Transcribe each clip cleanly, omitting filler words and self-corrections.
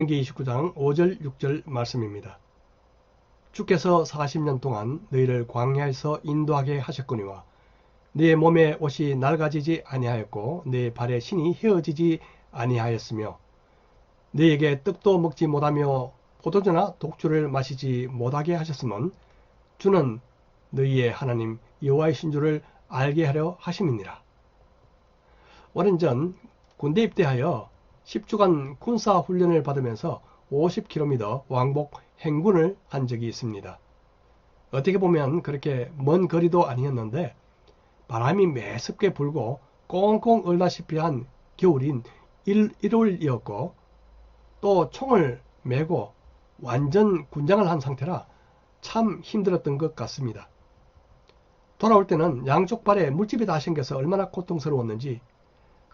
신명기 29장 5절 6절 말씀입니다. 주께서 40년 동안 너희를 광야에서 인도하게 하셨거니와 너의 몸에 옷이 낡아지지 아니하였고 너의 발에 신이 헤어지지 아니하였으며 너희에게 떡도 먹지 못하며 포도주나 독주를 마시지 못하게 하셨음은 주는 너희의 하나님 여호와이신 줄을 알게 하려 하심이니라. 오랜 전 군대 입대하여 10주간 군사 훈련을 받으면서 50km 왕복 행군을 한 적이 있습니다. 어떻게 보면 그렇게 먼 거리도 아니었는데 바람이 매섭게 불고 꽁꽁 얼다시피 한 겨울인 1월이었고 또 총을 메고 완전 군장을 한 상태라 참 힘들었던 것 같습니다. 돌아올 때는 양쪽 발에 물집이 다 생겨서 얼마나 고통스러웠는지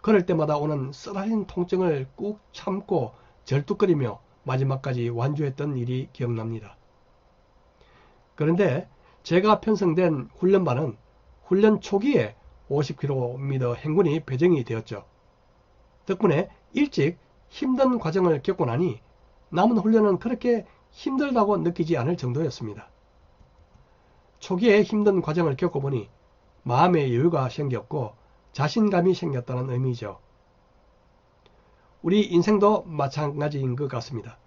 걸을 때마다 오는 쓰라린 통증을 꾹 참고 절뚝거리며 마지막까지 완주했던 일이 기억납니다. 그런데 제가 편성된 훈련반은 훈련 초기에 50km 행군이 배정이 되었죠. 덕분에 일찍 힘든 과정을 겪고 나니 남은 훈련은 그렇게 힘들다고 느끼지 않을 정도였습니다. 초기에 힘든 과정을 겪어보니 마음의 여유가 생겼고 자신감이 생겼다는 의미죠. 우리 인생도 마찬가지인 것 같습니다.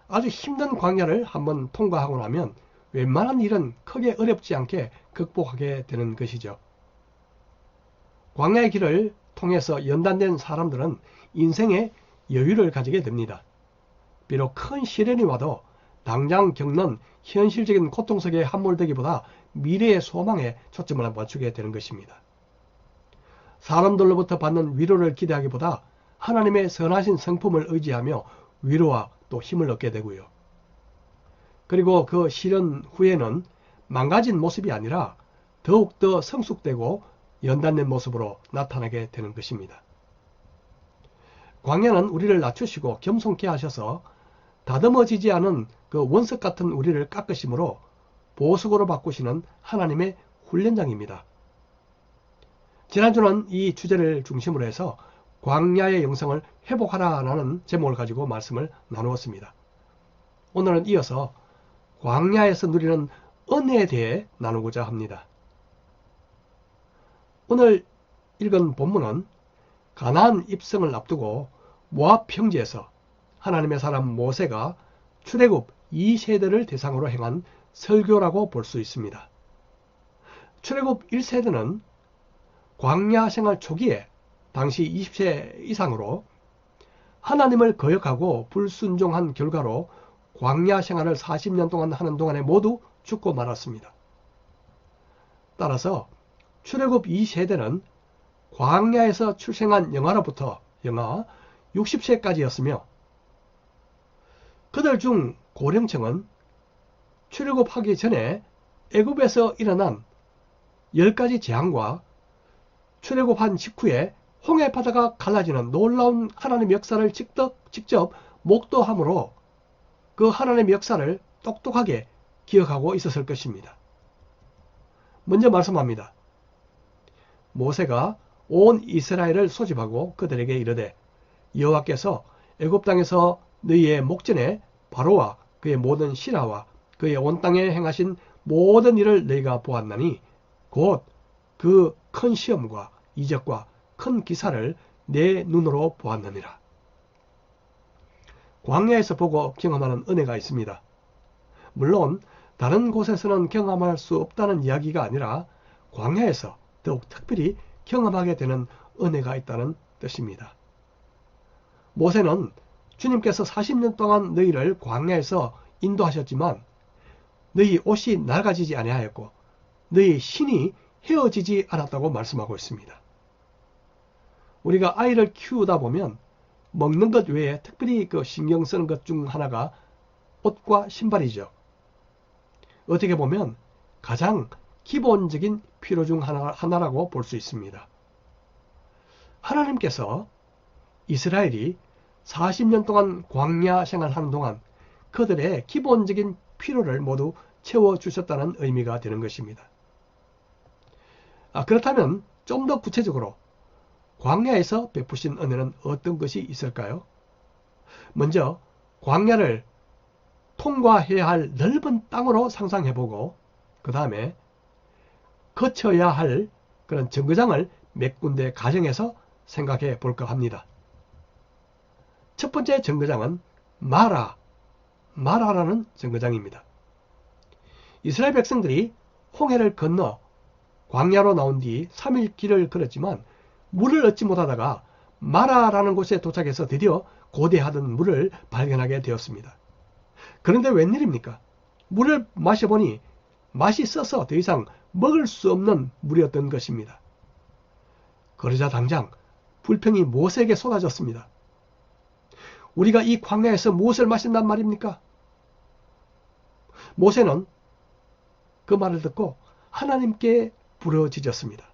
아주 힘든 광야를 한번 통과하고 나면 웬만한 일은 크게 어렵지 않게 극복하게 되는 것이죠. 광야의 길을 통해서 연단된 사람들은 인생에 여유를 가지게 됩니다. 비록 큰 시련이 와도 당장 겪는 현실적인 고통 속에 함몰되기보다 미래의 소망에 초점을 맞추게 되는 것입니다. 사람들로부터 받는 위로를 기대하기보다 하나님의 선하신 성품을 의지하며 위로와 또 힘을 얻게 되고요. 그리고 그 시련 후에는 망가진 모습이 아니라 더욱더 성숙되고 연단된 모습으로 나타나게 되는 것입니다. 광야는 우리를 낮추시고 겸손케 하셔서 다듬어지지 않은 그 원석 같은 우리를 깎으심으로 보석으로 바꾸시는 하나님의 훈련장입니다. 지난주는 이 주제를 중심으로 해서 광야의 영성을 회복하라는 제목을 가지고 말씀을 나누었습니다. 오늘은 이어서 광야에서 누리는 은혜에 대해 나누고자 합니다. 오늘 읽은 본문은 가나안 입성을 앞두고 모압 평지에서 하나님의 사람 모세가 출애굽 2세대를 대상으로 행한 설교라고 볼 수 있습니다. 출애굽 1세대는 광야 생활 초기에 당시 20세 이상으로 하나님을 거역하고 불순종한 결과로 광야 생활을 40년 동안 하는 동안에 모두 죽고 말았습니다. 따라서 출애굽 2세대는 광야에서 출생한 영아로부터 영아 60세까지였으며 그들 중 고령층은 출애굽하기 전에 애굽에서 일어난 10가지 재앙과 출애굽한 직후에 홍해 바다가 갈라지는 놀라운 하나님의 역사를 직접 목도함으로 그 하나님의 역사를 똑똑하게 기억하고 있었을 것입니다. 먼저 말씀합니다. 모세가 온 이스라엘을 소집하고 그들에게 이르되 여호와께서 애굽 땅에서 너희의 목전에 바로와 그의 모든 신하와 그의 온 땅에 행하신 모든 일을 너희가 보았나니 곧 그 큰 시험과 이적과 큰 기사를 내 눈으로 보았느니라. 광야에서 보고 경험하는 은혜가 있습니다. 물론 다른 곳에서는 경험할 수 없다는 이야기가 아니라 광야에서 더욱 특별히 경험하게 되는 은혜가 있다는 뜻입니다. 모세는 주님께서 40년 동안 너희를 광야에서 인도하셨지만 너희 옷이 낡아지지 아니하였고 너희 신이 헤어지지 않았다고 말씀하고 있습니다. 우리가 아이를 키우다 보면 먹는 것 외에 특별히 신경 쓰는 것 중 하나가 옷과 신발이죠. 어떻게 보면 가장 기본적인 필요 중 하나라고 볼 수 있습니다. 하나님께서 이스라엘이 40년 동안 광야 생활하는 동안 그들의 기본적인 필요를 모두 채워주셨다는 의미가 되는 것입니다. 그렇다면 좀 더 구체적으로 광야에서 베푸신 은혜는 어떤 것이 있을까요? 먼저 광야를 통과해야 할 넓은 땅으로 상상해보고 그 다음에 거쳐야 할 그런 정거장을 몇 군데 가정해서 생각해 볼까 합니다. 첫 번째 정거장은 마라라는 정거장입니다. 이스라엘 백성들이 홍해를 건너 광야로 나온 뒤 3일 길을 걸었지만 물을 얻지 못하다가 마라라는 곳에 도착해서 드디어 고대하던 물을 발견하게 되었습니다. 그런데 웬일입니까? 물을 마셔보니 맛이 써서 더 이상 먹을 수 없는 물이었던 것입니다. 그러자 당장 불평이 모세에게 쏟아졌습니다. 우리가 이 광야에서 무엇을 마신단 말입니까? 모세는 그 말을 듣고 하나님께 부르짖었습니다.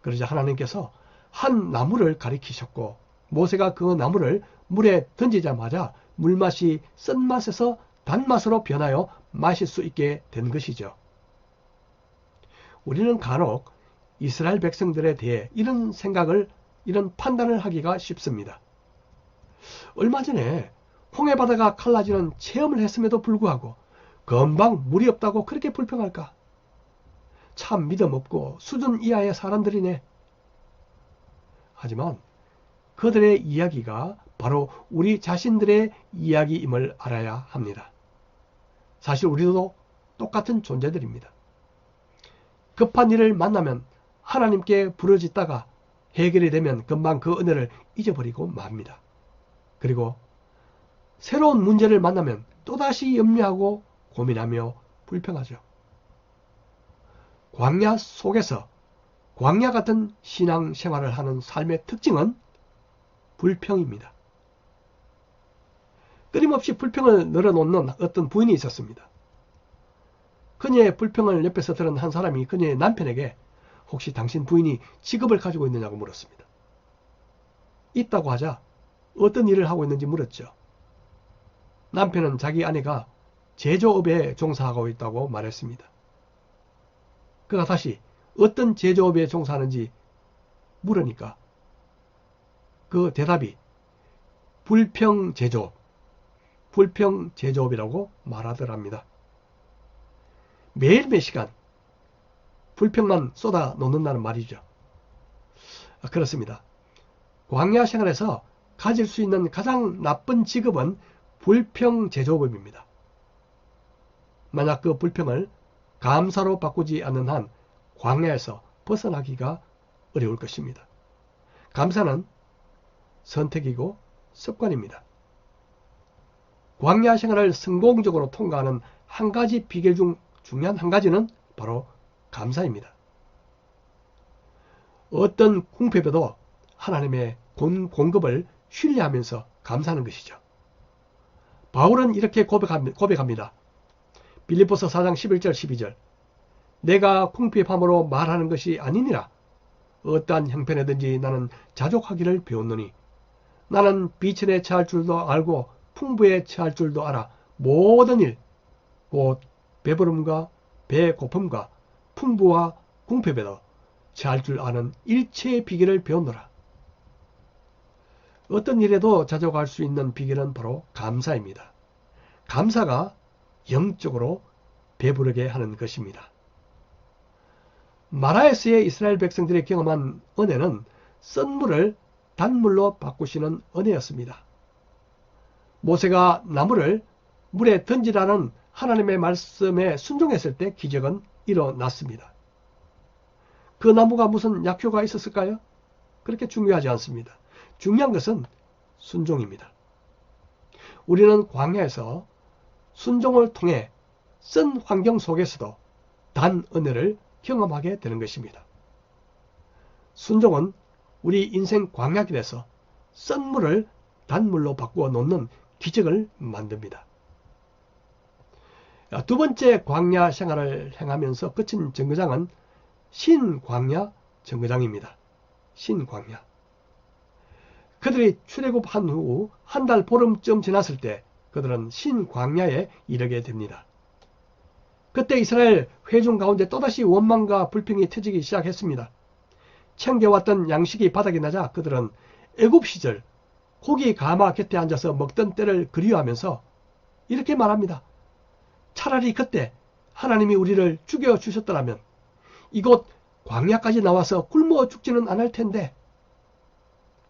그러자 하나님께서 한 나무를 가리키셨고 모세가 그 나무를 물에 던지자마자 물맛이 쓴맛에서 단맛으로 변하여 마실 수 있게 된 것이죠. 우리는 간혹 이스라엘 백성들에 대해 이런 판단을 하기가 쉽습니다. 얼마 전에 홍해바다가 갈라지는 체험을 했음에도 불구하고 금방 물이 없다고 그렇게 불평할까? 참 믿음 없고 수준 이하의 사람들이네. 하지만 그들의 이야기가 바로 우리 자신들의 이야기임을 알아야 합니다. 사실 우리도 똑같은 존재들입니다. 급한 일을 만나면 하나님께 부르짖다가 해결이 되면 금방 그 은혜를 잊어버리고 맙니다. 그리고 새로운 문제를 만나면 또다시 염려하고 고민하며 불평하죠. 광야 속에서 광야 같은 신앙생활을 하는 삶의 특징은 불평입니다. 끊임없이 불평을 늘어놓는 어떤 부인이 있었습니다. 그녀의 불평을 옆에서 들은 한 사람이 그녀의 남편에게 혹시 당신 부인이 직업을 가지고 있느냐고 물었습니다. 있다고 하자 어떤 일을 하고 있는지 물었죠. 남편은 자기 아내가 제조업에 종사하고 있다고 말했습니다. 그가 다시 어떤 제조업에 종사하는지 물으니까 그 대답이 불평제조업이라고 말하더랍니다. 매일 몇 시간 불평만 쏟아 놓는다는 말이죠. 그렇습니다. 광야 생활에서 가질 수 있는 가장 나쁜 직업은 불평제조업입니다. 만약 그 불평을 감사로 바꾸지 않는 한 광야에서 벗어나기가 어려울 것입니다. 감사는 선택이고 습관입니다. 광야 생활을 성공적으로 통과하는 한 가지 비결 중 중요한 한 가지는 바로 감사입니다. 어떤 궁핍에도 하나님의 공급을 신뢰하면서 감사하는 것이죠. 바울은 이렇게 고백합니다. 빌립보서 4장 11절 12절 내가 궁핍함으로 말하는 것이 아니니라. 어떠한 형편에든지 나는 자족하기를 배웠노니 나는 비천에 처할 줄도 알고 풍부에 처할 줄도 알아. 모든 일 곧 배부름과 배고픔과 풍부와 궁핍에도 처할 줄 아는 일체의 비결을 배웠노라. 어떤 일에도 자족할 수 있는 비결은 바로 감사입니다. 감사가 영적으로 배부르게 하는 것입니다. 마라에서의 이스라엘 백성들이 경험한 은혜는 쓴 물을 단물로 바꾸시는 은혜였습니다. 모세가 나무를 물에 던지라는 하나님의 말씀에 순종했을 때 기적은 일어났습니다. 그 나무가 무슨 약효가 있었을까요? 그렇게 중요하지 않습니다. 중요한 것은 순종입니다. 우리는 광야에서 순종을 통해 쓴 환경 속에서도 단 은혜를 경험하게 되는 것입니다. 순종은 우리 인생 광야길에서 쓴 물을 단물로 바꾸어 놓는 기적을 만듭니다. 두 번째 광야 생활을 행하면서 끝인 정거장은 신광야 정거장입니다. 신광야. 그들이 출애굽한 후 한 달 보름쯤 지났을 때 그들은 신광야에 이르게 됩니다. 그때 이스라엘 회중 가운데 또다시 원망과 불평이 터지기 시작했습니다. 챙겨왔던 양식이 바닥이 나자 그들은 애굽 시절 고기 가마 곁에 앉아서 먹던 때를 그리워하면서 이렇게 말합니다. 차라리 그때 하나님이 우리를 죽여주셨더라면 이곳 광야까지 나와서 굶어 죽지는 않을 텐데,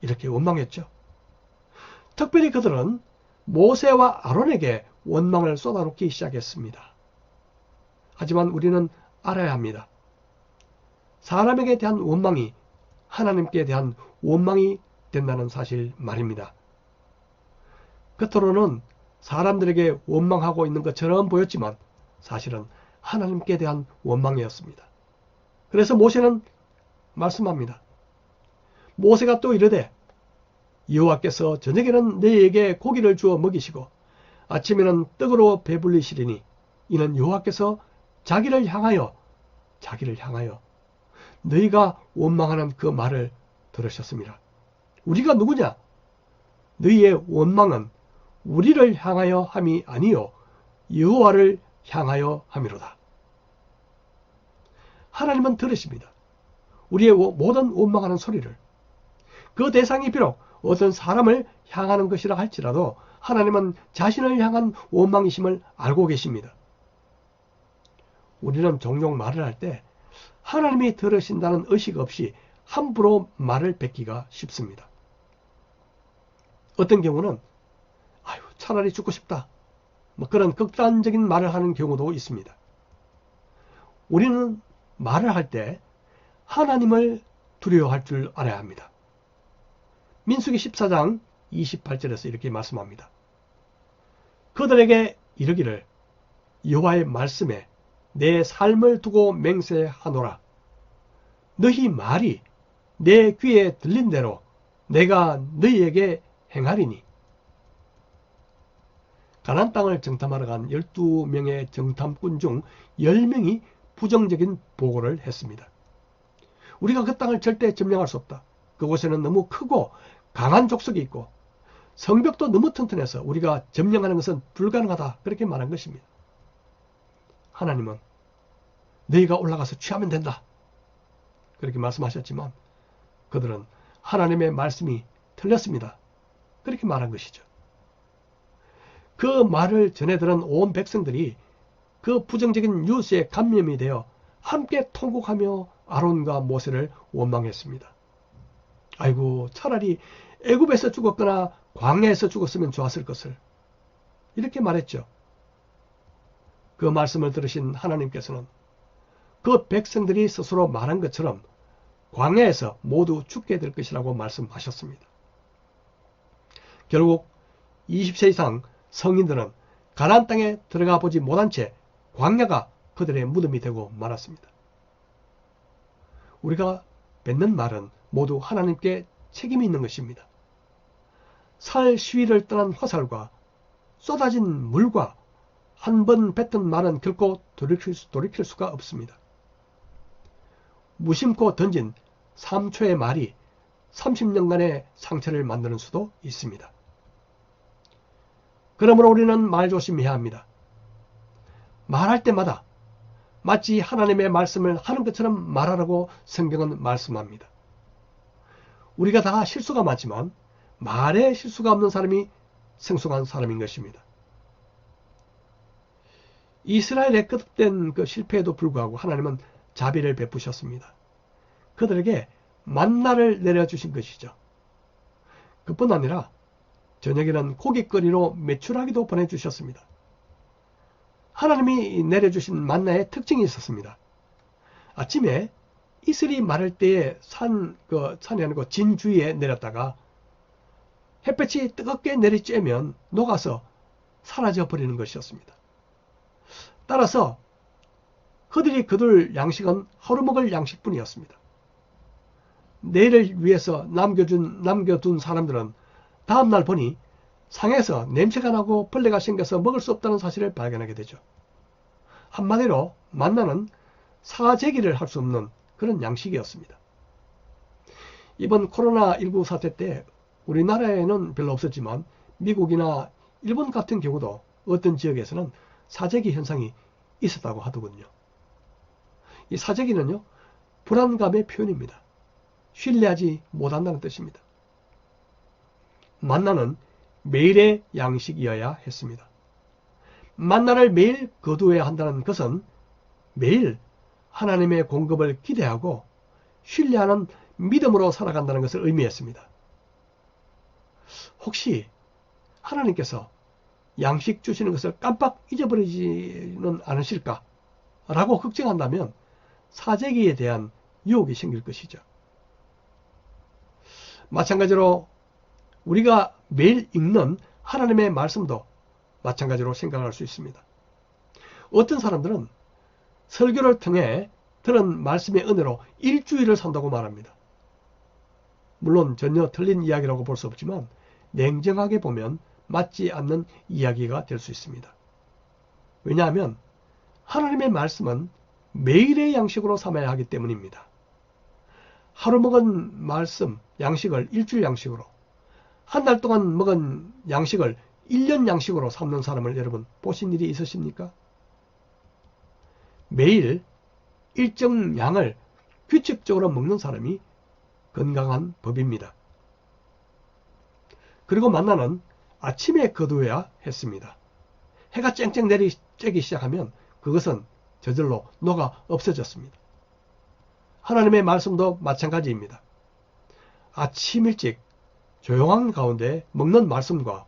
이렇게 원망했죠. 특별히 그들은 모세와 아론에게 원망을 쏟아놓기 시작했습니다. 하지만 우리는 알아야 합니다. 사람에게 대한 원망이 하나님께 대한 원망이 된다는 사실 말입니다. 겉으로는 사람들에게 원망하고 있는 것처럼 보였지만 사실은 하나님께 대한 원망이었습니다. 그래서 모세는 말씀합니다. 모세가 또 이르되 여호와께서 저녁에는 너희에게 고기를 주어 먹이시고 아침에는 떡으로 배불리시리니 이는 여호와께서 자기를 향하여 너희가 원망하는 그 말을 들으셨습니다. 우리가 누구냐? 너희의 원망은 우리를 향하여 함이 아니요 여호와를 향하여 함이로다. 하나님은 들으십니다. 우리의 모든 원망하는 소리를. 그 대상이 비록 어떤 사람을 향하는 것이라 할지라도 하나님은 자신을 향한 원망이심을 알고 계십니다. 우리는 종종 말을 할 때 하나님이 들으신다는 의식 없이 함부로 말을 뱉기가 쉽습니다. 어떤 경우는 아유 차라리 죽고 싶다, 그런 극단적인 말을 하는 경우도 있습니다. 우리는 말을 할 때 하나님을 두려워할 줄 알아야 합니다. 민수기 14장 28절에서 이렇게 말씀합니다. 그들에게 이르기를 여호와의 말씀에 내 삶을 두고 맹세하노라. 너희 말이 내 귀에 들린 대로 내가 너희에게 행하리니. 가나안 땅을 정탐하러 간 12명의 정탐꾼 중 10명이 부정적인 보고를 했습니다. 우리가 그 땅을 절대 점령할 수 없다. 그곳에는 너무 크고 강한 족속이 있고 성벽도 너무 튼튼해서 우리가 점령하는 것은 불가능하다. 그렇게 말한 것입니다. 하나님은 너희가 올라가서 취하면 된다. 그렇게 말씀하셨지만 그들은 하나님의 말씀이 틀렸습니다. 그렇게 말한 것이죠. 그 말을 전해들은 온 백성들이 그 부정적인 뉴스에 감염이 되어 함께 통곡하며 아론과 모세를 원망했습니다. 아이고 차라리 애굽에서 죽었거나 광야에서 죽었으면 좋았을 것을, 이렇게 말했죠. 그 말씀을 들으신 하나님께서는 그 백성들이 스스로 말한 것처럼 광야에서 모두 죽게 될 것이라고 말씀하셨습니다. 결국 20세 이상 성인들은 가나안 땅에 들어가 보지 못한 채 광야가 그들의 무덤이 되고 말았습니다. 우리가 뱉는 말은 모두 하나님께 책임이 있는 것입니다. 살 시위를 떠난 화살과 쏟아진 물과 한 번 뱉은 말은 결코 돌이킬 수가 없습니다. 무심코 던진 3초의 말이 30년간의 상처를 만드는 수도 있습니다. 그러므로 우리는 말 조심해야 합니다. 말할 때마다 마치 하나님의 말씀을 하는 것처럼 말하라고 성경은 말씀합니다. 우리가 다 실수가 많지만 말에 실수가 없는 사람이 성숙한 사람인 것입니다. 이스라엘의 끝된 그 실패에도 불구하고 하나님은 자비를 베푸셨습니다. 그들에게 만나를 내려주신 것이죠. 그뿐 아니라 저녁에는 고깃거리로 메추라기도 보내주셨습니다. 하나님이 내려주신 만나의 특징이 있었습니다. 아침에 이슬이 마를 때에 산이 아니고 진 주위에 내렸다가 햇볕이 뜨겁게 내리쬐면 녹아서 사라져 버리는 것이었습니다. 따라서 그들이 거둘 양식은 하루 먹을 양식뿐이었습니다. 내일을 위해서 남겨둔 사람들은 다음날 보니 상에서 냄새가 나고 벌레가 생겨서 먹을 수 없다는 사실을 발견하게 되죠. 한마디로 만나는 사재기를 할 수 없는 그런 양식이었습니다. 이번 코로나19 사태 때 우리나라에는 별로 없었지만 미국이나 일본 같은 경우도 어떤 지역에서는 사재기 현상이 있었다고 하더군요. 이 사재기는요, 불안감의 표현입니다. 신뢰하지 못한다는 뜻입니다. 만나는 매일의 양식이어야 했습니다. 만나를 매일 거두어야 한다는 것은 매일 하나님의 공급을 기대하고 신뢰하는 믿음으로 살아간다는 것을 의미했습니다. 혹시 하나님께서 양식 주시는 것을 깜빡 잊어버리지는 않으실까? 라고 걱정한다면 사재기에 대한 유혹이 생길 것이죠. 마찬가지로 우리가 매일 읽는 하나님의 말씀도 마찬가지로 생각할 수 있습니다. 어떤 사람들은 설교를 통해 들은 말씀의 은혜로 일주일을 산다고 말합니다. 물론 전혀 틀린 이야기라고 볼 수 없지만 냉정하게 보면 맞지 않는 이야기가 될 수 있습니다. 왜냐하면 하나님의 말씀은 매일의 양식으로 삼아야 하기 때문입니다. 하루 먹은 말씀, 양식을 일주일 양식으로, 한 달 동안 먹은 양식을 1년 양식으로 삼는 사람을 여러분 보신 일이 있으십니까? 매일 일정 양을 규칙적으로 먹는 사람이 건강한 법입니다. 그리고 만나는 아침에 거두어야 했습니다. 해가 쨍쨍 쬐기 시작하면 그것은 저절로 녹아 없어졌습니다. 하나님의 말씀도 마찬가지입니다. 아침 일찍 조용한 가운데 먹는 말씀과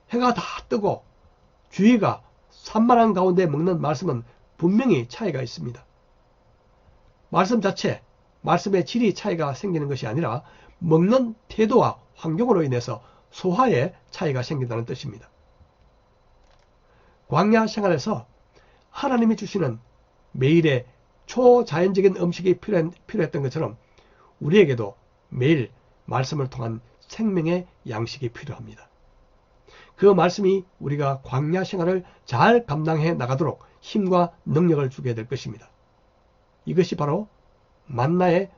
해가 다 뜨고 주위가 산만한 가운데 먹는 말씀은 분명히 차이가 있습니다. 말씀 자체, 말씀의 질이 차이가 생기는 것이 아니라 먹는 태도와 환경으로 인해서 소화에 차이가 생긴다는 뜻입니다. 광야 생활에서 하나님이 주시는 매일의 초자연적인 음식이 필요했던 것처럼 우리에게도 매일 말씀을 통한 생명의 양식이 필요합니다. 그 말씀이 우리가 광야 생활을 잘 감당해 나가도록 힘과 능력을 주게 될 것입니다. 이것이 바로 만나의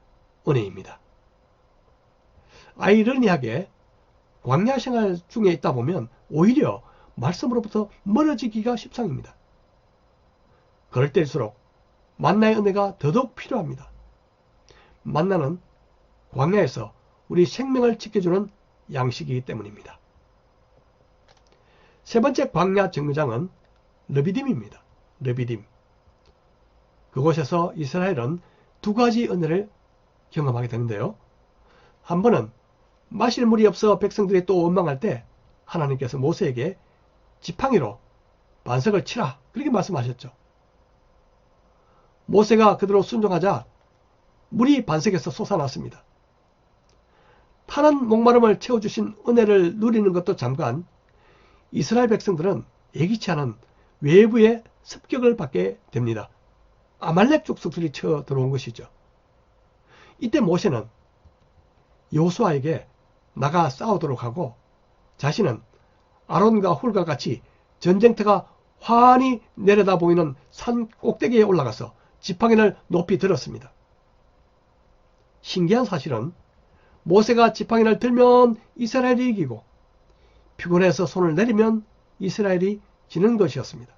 은혜입니다. 아이러니하게 광야 생활 중에 있다 보면 오히려 말씀으로부터 멀어지기가 십상입니다. 그럴 때일수록 만나의 은혜가 더더욱 필요합니다. 만나는 광야에서 우리 생명을 지켜주는 양식이기 때문입니다. 세 번째 광야 정거장은 르비딤입니다. 르비딤. 그곳에서 이스라엘은 두 가지 은혜를 경험하게 되는데요. 한 번은 마실 물이 없어 백성들이 또 원망할 때 하나님께서 모세에게 지팡이로 반석을 치라 그렇게 말씀하셨죠. 모세가 그대로 순종하자 물이 반석에서 솟아났습니다. 타는 목마름을 채워주신 은혜를 누리는 것도 잠깐, 이스라엘 백성들은 예기치 않은 외부의 습격을 받게 됩니다. 아말렉 족속들이 쳐 들어온 것이죠. 이때 모세는 여호수아에게 나가 싸우도록 하고 자신은 아론과 훌과 같이 전쟁터가 환히 내려다 보이는 산 꼭대기에 올라가서 지팡이를 높이 들었습니다. 신기한 사실은 모세가 지팡이를 들면 이스라엘이 이기고 피곤해서 손을 내리면 이스라엘이 지는 것이었습니다.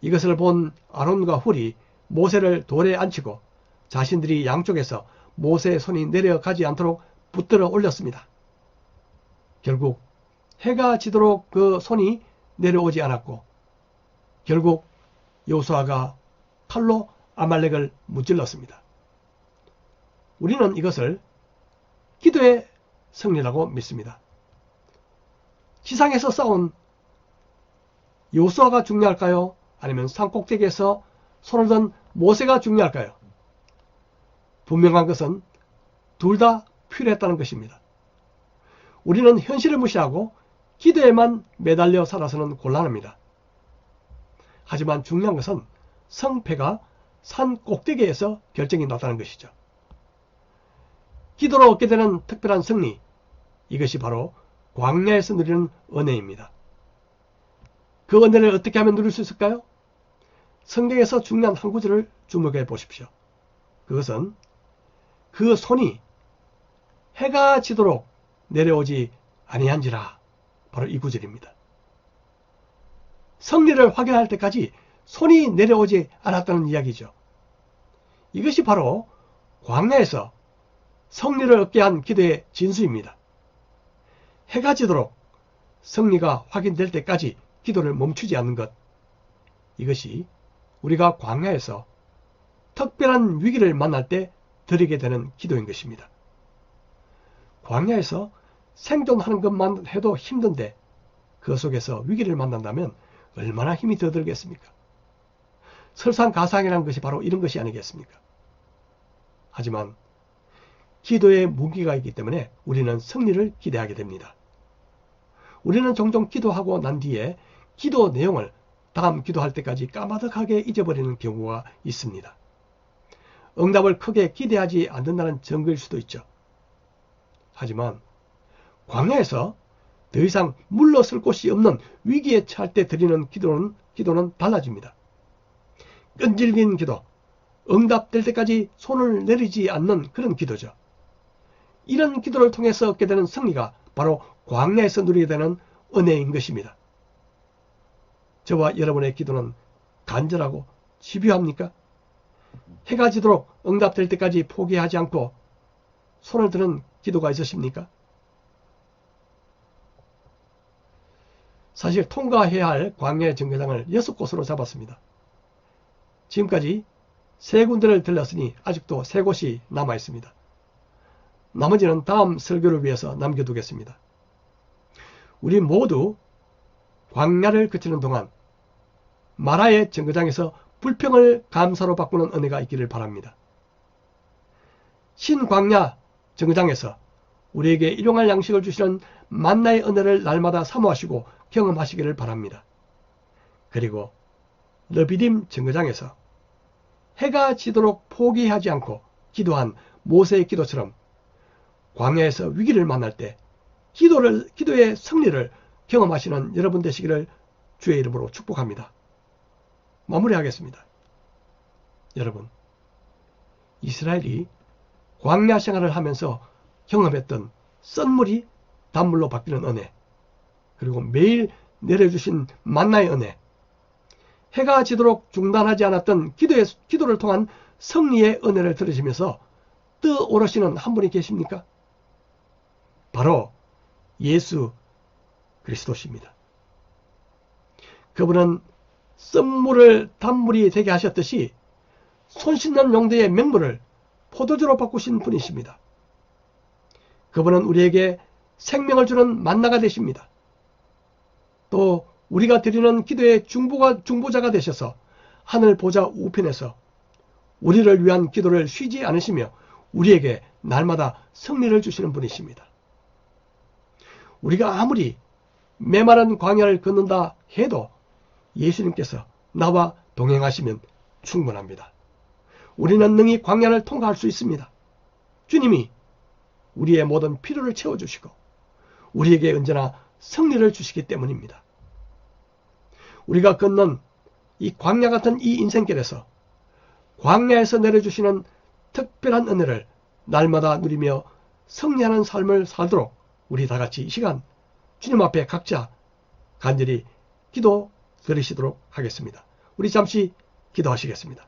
이것을 본 아론과 훌이 모세를 돌에 앉히고 자신들이 양쪽에서 모세의 손이 내려가지 않도록 붙들어 올렸습니다. 결국 해가 지도록 그 손이 내려오지 않았고 결국 여호수아가 칼로 아말렉을 무찔렀습니다. 우리는 이것을 기도의 승리라고 믿습니다. 지상에서 싸운 여호수아가 중요할까요? 아니면 산꼭대기에서 손을 든 모세가 중요할까요? 분명한 것은 둘 다 필요했다는 것입니다. 우리는 현실을 무시하고 기도에만 매달려 살아서는 곤란합니다. 하지만 중요한 것은 성패가 산 꼭대기에서 결정이 났다는 것이죠. 기도로 얻게 되는 특별한 승리, 이것이 바로 광야에서 누리는 은혜입니다. 그 은혜를 어떻게 하면 누릴 수 있을까요? 성경에서 중요한 한 구절을 주목해 보십시오. 그것은 그 손이 해가 지도록 내려오지 아니한지라, 바로 이 구절입니다. 승리를 확인할 때까지 손이 내려오지 않았다는 이야기죠. 이것이 바로 광야에서 승리를 얻게 한 기도의 진수입니다. 해가 지도록 승리가 확인될 때까지 기도를 멈추지 않는 것, 이것이 우리가 광야에서 특별한 위기를 만날 때 드리게 되는 기도인 것입니다. 광야에서 생존하는 것만 해도 힘든데 그 속에서 위기를 만난다면 얼마나 힘이 더 들겠습니까? 설상가상이라는 것이 바로 이런 것이 아니겠습니까? 하지만 기도에 무기가 있기 때문에 우리는 승리를 기대하게 됩니다. 우리는 종종 기도하고 난 뒤에 기도 내용을 다음 기도할 때까지 까마득하게 잊어버리는 경우가 있습니다. 응답을 크게 기대하지 않는다는 증거일 수도 있죠. 하지만 광야에서 더 이상 물러설 곳이 없는 위기에 처할 때 드리는 기도는 달라집니다. 끈질긴 기도, 응답될 때까지 손을 내리지 않는 그런 기도죠. 이런 기도를 통해서 얻게 되는 승리가 바로 광야에서 누리게 되는 은혜인 것입니다. 저와 여러분의 기도는 간절하고 집요합니까? 해가 지도록 응답될 때까지 포기하지 않고 손을 드는 기도가 있으십니까? 사실 통과해야 할 광야의 정거장을 6곳으로 잡았습니다. 지금까지 3군데를 들렸으니 아직도 3곳이 남아 있습니다. 나머지는 다음 설교를 위해서 남겨두겠습니다. 우리 모두 광야를 거치는 동안 마라의 정거장에서 불평을 감사로 바꾸는 은혜가 있기를 바랍니다. 신광야 정거장에서 우리에게 일용할 양식을 주시는 만나의 은혜를 날마다 사모하시고 경험하시기를 바랍니다. 그리고 르비딤 정거장에서 해가 지도록 포기하지 않고 기도한 모세의 기도처럼 광야에서 위기를 만날 때 기도의 승리를 경험하시는 여러분 되시기를 주의 이름으로 축복합니다. 마무리하겠습니다. 여러분, 이스라엘이 광야 생활을 하면서 경험했던 썬물이 단물로 바뀌는 은혜, 그리고 매일 내려주신 만나의 은혜, 해가 지도록 중단하지 않았던 기도를 통한 승리의 은혜를 들으시면서 떠오르시는 한 분이 계십니까? 바로 예수 그리스도십니다. 그분은 썬물을 단물이 되게 하셨듯이 손 씻는 용도의 맹물을 포도주로 바꾸신 분이십니다. 그분은 우리에게 생명을 주는 만나가 되십니다. 또 우리가 드리는 기도의 중보자가 되셔서 하늘 보좌 우편에서 우리를 위한 기도를 쉬지 않으시며 우리에게 날마다 승리를 주시는 분이십니다. 우리가 아무리 메마른 광야를 걷는다 해도 예수님께서 나와 동행하시면 충분합니다. 우리는 능히 광야를 통과할 수 있습니다. 주님이 우리의 모든 필요를 채워주시고 우리에게 언제나 승리를 주시기 때문입니다. 우리가 걷는 이 광야 같은 이 인생길에서 광야에서 내려주시는 특별한 은혜를 날마다 누리며 승리하는 삶을 살도록 우리 다같이 이 시간 주님 앞에 각자 간절히 기도 드리시도록 하겠습니다. 우리 잠시 기도하시겠습니다.